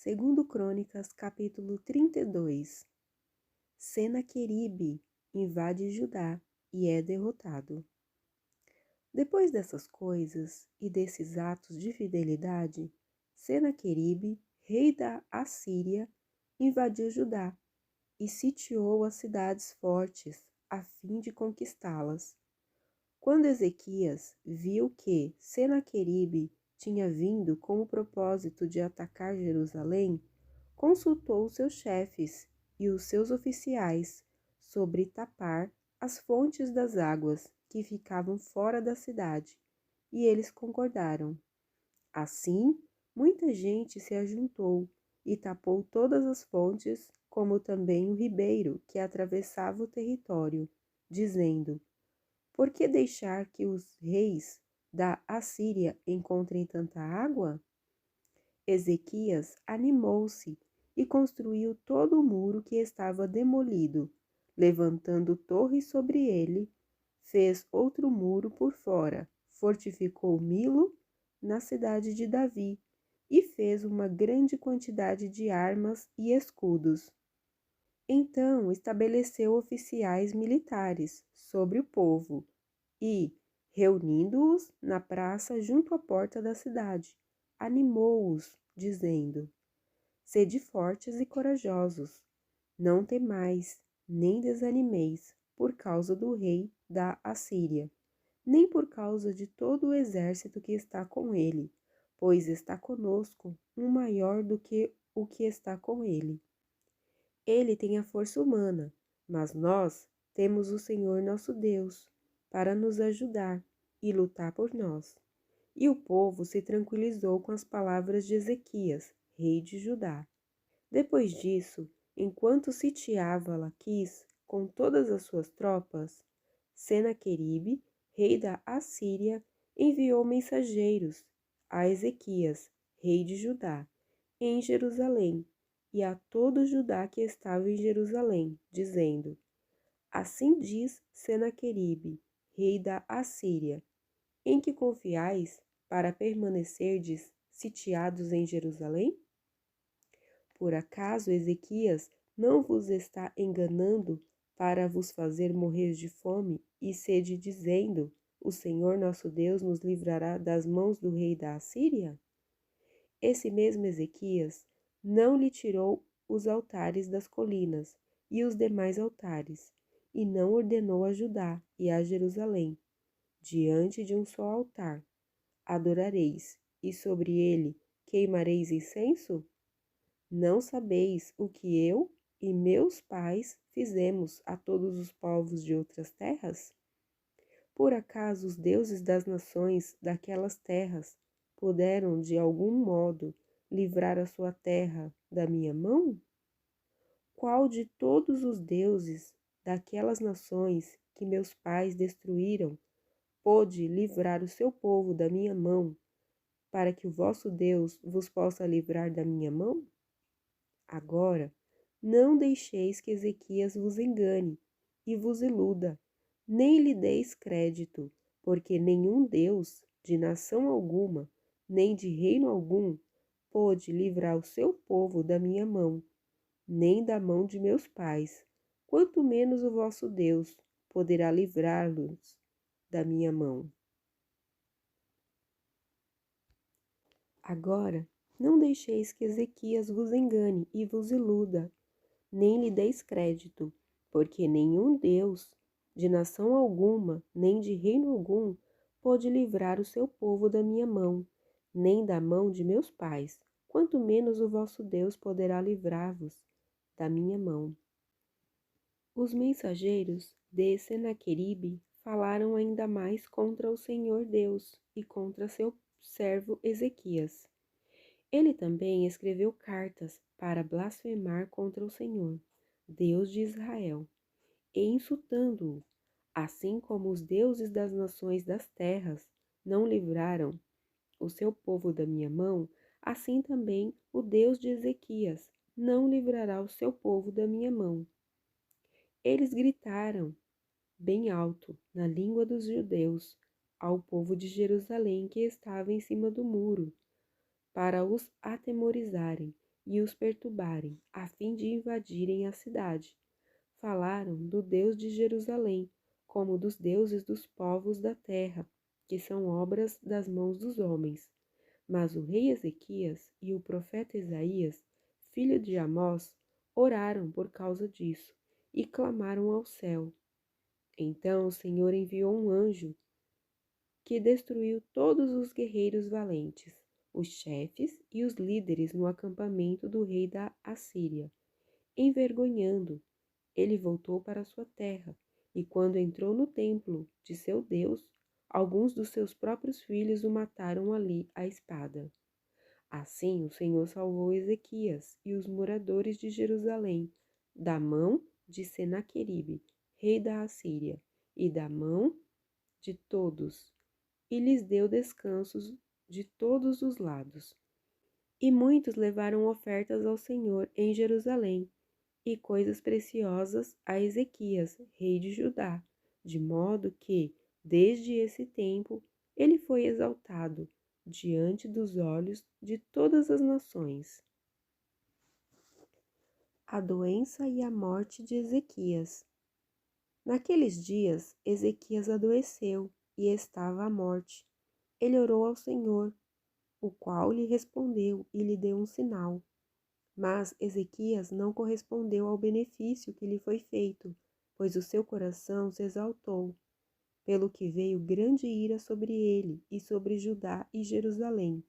Segundo Crônicas, capítulo 32. Senaqueribe invade Judá e é derrotado. Depois dessas coisas e desses atos de fidelidade, Senaqueribe, rei da Assíria, invadiu Judá e sitiou as cidades fortes a fim de conquistá-las. Quando Ezequias viu que Senaqueribe tinha vindo com o propósito de atacar Jerusalém, consultou seus chefes e os seus oficiais sobre tapar as fontes das águas que ficavam fora da cidade, e eles concordaram. Assim, muita gente se ajuntou e tapou todas as fontes, como também o ribeiro que atravessava o território, dizendo: por que deixar que os reis da Assíria encontrem tanta água? Ezequias animou-se e construiu todo o muro que estava demolido, levantando torres sobre ele, fez outro muro por fora, fortificou Milo na cidade de Davi e fez uma grande quantidade de armas e escudos. Então estabeleceu oficiais militares sobre o povo e, reunindo-os na praça junto à porta da cidade, animou-os, dizendo: sede fortes e corajosos, não temais, nem desanimeis por causa do rei da Assíria, nem por causa de todo o exército que está com ele, pois está conosco um maior do que o que está com ele. Ele tem a força humana, mas nós temos o Senhor nosso Deus para nos ajudar e lutar por nós. E o povo se tranquilizou com as palavras de Ezequias, rei de Judá. Depois disso, enquanto sitiava Laquis com todas as suas tropas, Senaqueribe, rei da Assíria, enviou mensageiros a Ezequias, rei de Judá, em Jerusalém, e a todo Judá que estava em Jerusalém, dizendo: assim diz Senaqueribe, rei da Assíria: em que confiais para permanecerdes sitiados em Jerusalém? Por acaso Ezequias não vos está enganando para vos fazer morrer de fome e sede, dizendo: o Senhor nosso Deus nos livrará das mãos do rei da Assíria? Esse mesmo Ezequias não lhe tirou os altares das colinas e os demais altares, e não ordenou a Judá e a Jerusalém: diante de um só altar adorareis, e sobre ele queimareis incenso? Não sabeis o que eu e meus pais fizemos a todos os povos de outras terras? Por acaso os deuses das nações daquelas terras puderam de algum modo livrar a sua terra da minha mão? Qual de todos os deuses daquelas nações que meus pais destruíram pôde livrar o seu povo da minha mão, para que o vosso Deus vos possa livrar da minha mão? Agora, não deixeis que Ezequias vos engane e vos iluda, nem lhe deis crédito, porque nenhum Deus de nação alguma, nem de reino algum, pôde livrar o seu povo da minha mão, nem da mão de meus pais, quanto menos o vosso Deus poderá livrar-los da minha mão. Agora, não deixeis que Ezequias vos engane e vos iluda, nem lhe deis crédito, porque nenhum Deus, de nação alguma, nem de reino algum, pôde livrar o seu povo da minha mão, nem da mão de meus pais, quanto menos o vosso Deus poderá livrar-vos da minha mão. Os mensageiros de Senaqueribe falaram ainda mais contra o Senhor Deus e contra seu servo Ezequias. Ele também escreveu cartas para blasfemar contra o Senhor, Deus de Israel, e insultando-o, assim como os deuses das nações das terras não livraram o seu povo da minha mão, assim também o Deus de Ezequias não livrará o seu povo da minha mão. Eles gritaram bem alto, na língua dos judeus, ao povo de Jerusalém que estava em cima do muro, para os atemorizarem, e os perturbarem, a fim de invadirem a cidade. Falaram do Deus de Jerusalém, como dos deuses dos povos da terra, que são obras das mãos dos homens. Mas o rei Ezequias e o profeta Isaías, filho de Amós, oraram por causa disso e clamaram ao céu. Então o Senhor enviou um anjo que destruiu todos os guerreiros valentes, os chefes e os líderes no acampamento do rei da Assíria. Envergonhando, ele voltou para sua terra, e quando entrou no templo de seu Deus, alguns dos seus próprios filhos o mataram ali à espada. Assim o Senhor salvou Ezequias e os moradores de Jerusalém da mão de Senaqueribe, rei da Assíria, e da mão de todos, e lhes deu descansos de todos os lados. E muitos levaram ofertas ao Senhor em Jerusalém, e coisas preciosas a Ezequias, rei de Judá, de modo que, desde esse tempo, ele foi exaltado diante dos olhos de todas as nações. A doença e a morte de Ezequias. Naqueles dias, Ezequias adoeceu e estava à morte. Ele orou ao Senhor, o qual lhe respondeu e lhe deu um sinal. Mas Ezequias não correspondeu ao benefício que lhe foi feito, pois o seu coração se exaltou, pelo que veio grande ira sobre ele e sobre Judá e Jerusalém.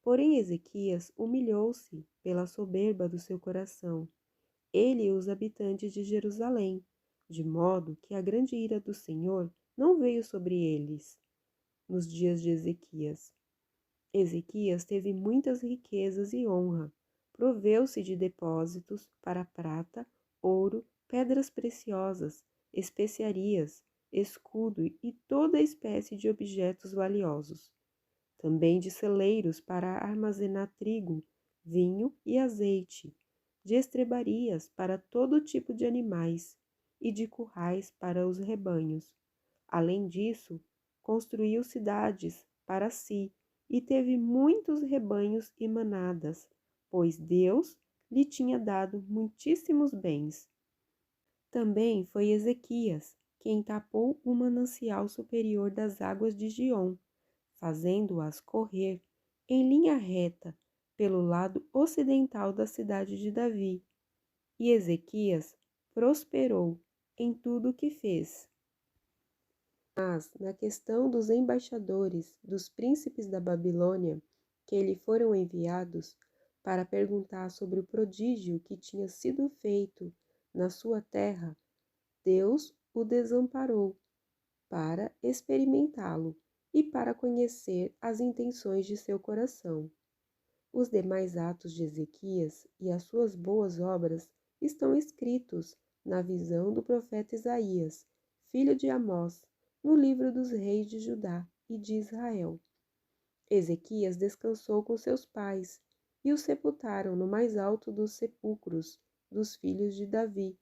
Porém Ezequias humilhou-se pela soberba do seu coração, ele e os habitantes de Jerusalém, de modo que a grande ira do Senhor não veio sobre eles nos dias de Ezequias. Ezequias teve muitas riquezas e honra, proveu-se de depósitos para prata, ouro, pedras preciosas, especiarias, escudo e toda espécie de objetos valiosos. Também de celeiros para armazenar trigo, vinho e azeite, de estrebarias para todo tipo de animais e de currais para os rebanhos. Além disso, construiu cidades para si e teve muitos rebanhos e manadas, pois Deus lhe tinha dado muitíssimos bens. Também foi Ezequias quem tapou o manancial superior das águas de Giom, fazendo-as correr em linha reta pelo lado ocidental da cidade de Davi. E Ezequias prosperou em tudo o que fez. Mas, na questão dos embaixadores dos príncipes da Babilônia, que lhe foram enviados para perguntar sobre o prodígio que tinha sido feito na sua terra, Deus o desamparou para experimentá-lo e para conhecer as intenções de seu coração. Os demais atos de Ezequias e as suas boas obras estão escritos na visão do profeta Isaías, filho de Amós, no livro dos reis de Judá e de Israel. Ezequias descansou com seus pais e o sepultaram no mais alto dos sepulcros dos filhos de Davi.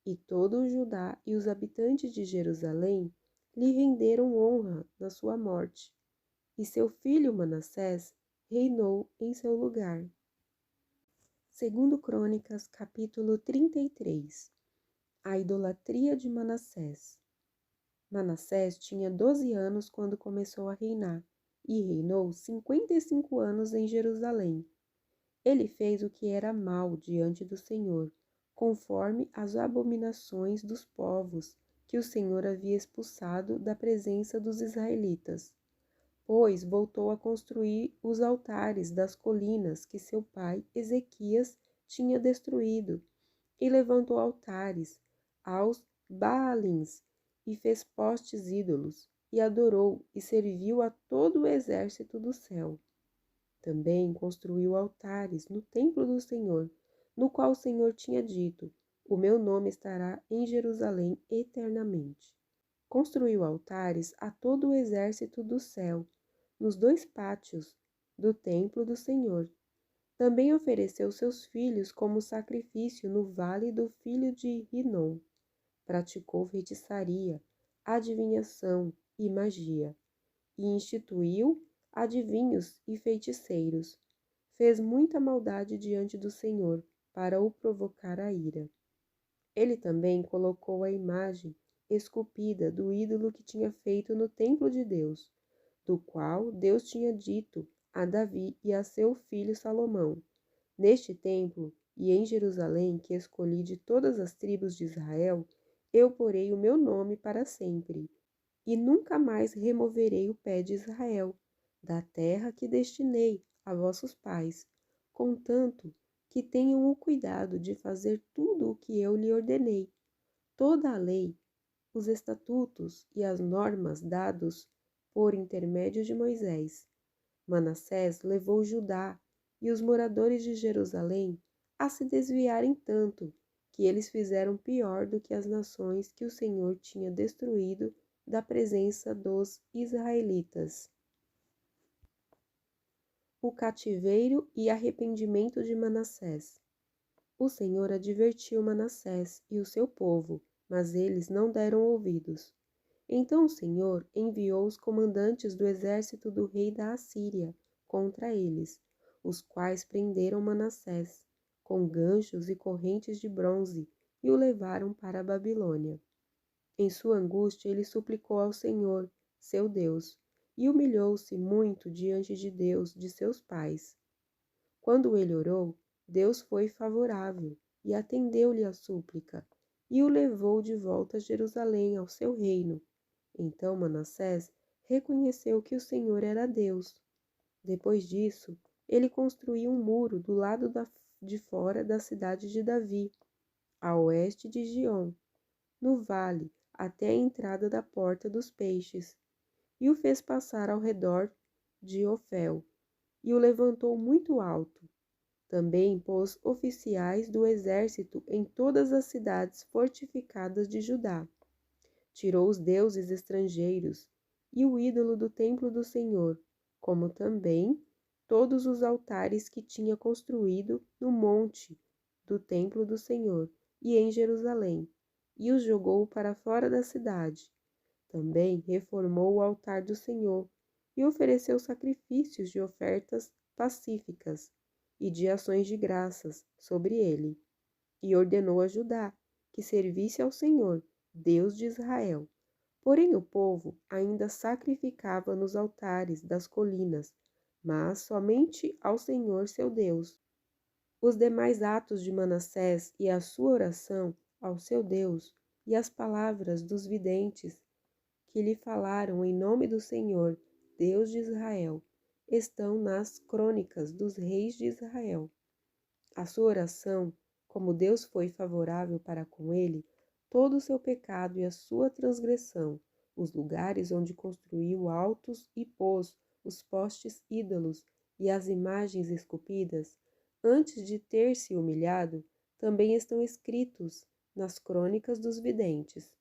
E todo o Judá e os habitantes de Jerusalém lhe renderam honra na sua morte, e seu filho Manassés reinou em seu lugar. Segundo Crônicas, capítulo 33. A idolatria de Manassés. Manassés tinha 12 anos quando começou a reinar, e reinou 55 anos em Jerusalém. Ele fez o que era mal diante do Senhor, conforme as abominações dos povos que o Senhor havia expulsado da presença dos israelitas. Pois voltou a construir os altares das colinas que seu pai Ezequias tinha destruído, e levantou altares aos Baalins, e fez postes ídolos, e adorou e serviu a todo o exército do céu. Também construiu altares no templo do Senhor, no qual o Senhor tinha dito: o meu nome estará em Jerusalém eternamente. Construiu altares a todo o exército do céu, nos 2 pátios do templo do Senhor. Também ofereceu seus filhos como sacrifício no vale do filho de Rinom. Praticou feitiçaria, adivinhação e magia, e instituiu adivinhos e feiticeiros. fez muita maldade diante do Senhor, para o provocar a ira. Ele também colocou a imagem esculpida do ídolo que tinha feito no templo de Deus, do qual Deus tinha dito a Davi e a seu filho Salomão: Neste templo e em Jerusalém, que escolhi de todas as tribos de Israel, eu porei o meu nome para sempre, e nunca mais removerei o pé de Israel, da terra que destinei a vossos pais, contanto que tenham o cuidado de fazer tudo o que eu lhe ordenei. Toda a lei, os estatutos e as normas dados por intermédio de Moisés. Manassés levou Judá e os moradores de Jerusalém a se desviarem tanto que eles fizeram pior do que as nações que o Senhor tinha destruído da presença dos israelitas. O cativeiro e arrependimento de Manassés. O Senhor advertiu Manassés e o seu povo, mas eles não deram ouvidos. Então o Senhor enviou os comandantes do exército do rei da Assíria contra eles, os quais prenderam Manassés com ganchos e correntes de bronze e o levaram para a Babilônia. Em sua angústia ele suplicou ao Senhor, seu Deus, e humilhou-se muito diante de Deus de seus pais. Quando ele orou, Deus foi favorável e atendeu-lhe a súplica, e o levou de volta a Jerusalém ao seu reino. Então Manassés reconheceu que o Senhor era Deus. Depois disso, ele construiu um muro do lado de fora da cidade de Davi, a oeste de Giom, no vale, até a entrada da Porta dos Peixes, e o fez passar ao redor de Ofel, e o levantou muito alto. Também pôs oficiais do exército em todas as cidades fortificadas de Judá. Tirou os deuses estrangeiros e o ídolo do templo do Senhor, como também todos os altares que tinha construído no monte do templo do Senhor e em Jerusalém, e os jogou para fora da cidade. Também reformou o altar do Senhor e ofereceu sacrifícios de ofertas pacíficas e de ações de graças sobre ele, e ordenou a Judá que servisse ao Senhor, Deus de Israel. Porém o povo ainda sacrificava nos altares das colinas, mas somente ao Senhor seu Deus. Os demais atos de Manassés e a sua oração ao seu Deus e as palavras dos videntes que lhe falaram em nome do Senhor, Deus de Israel, estão nas crônicas dos reis de Israel. A sua oração, como Deus foi favorável para com ele, todo o seu pecado e a sua transgressão, os lugares onde construiu altos e pôs os postes ídolos e as imagens esculpidas, antes de ter se humilhado, também estão escritos nas crônicas dos videntes.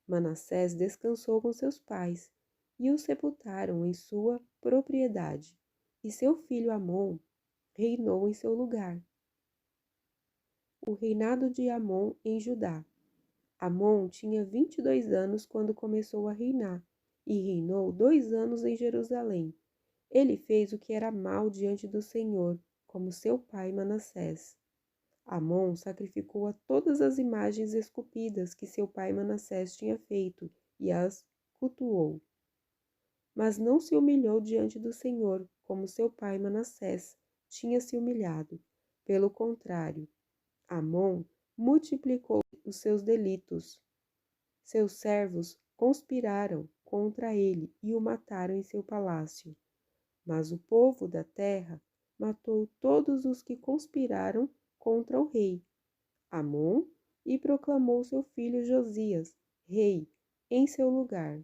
Manassés descansou com seus pais, e o sepultaram em sua propriedade, e seu filho Amon reinou em seu lugar. O reinado de Amon em Judá. Amon tinha 22 anos quando começou a reinar, e reinou 2 anos em Jerusalém. Ele fez o que era mal diante do Senhor, como seu pai Manassés. Amon sacrificou a todas as imagens esculpidas que seu pai Manassés tinha feito e as cultuou. Mas não se humilhou diante do Senhor, como seu pai Manassés tinha se humilhado. Pelo contrário, Amon multiplicou os seus delitos. Seus servos conspiraram contra ele e o mataram em seu palácio. Mas o povo da terra matou todos os que conspiraram contra o rei Amon e proclamou seu filho Josias rei em seu lugar.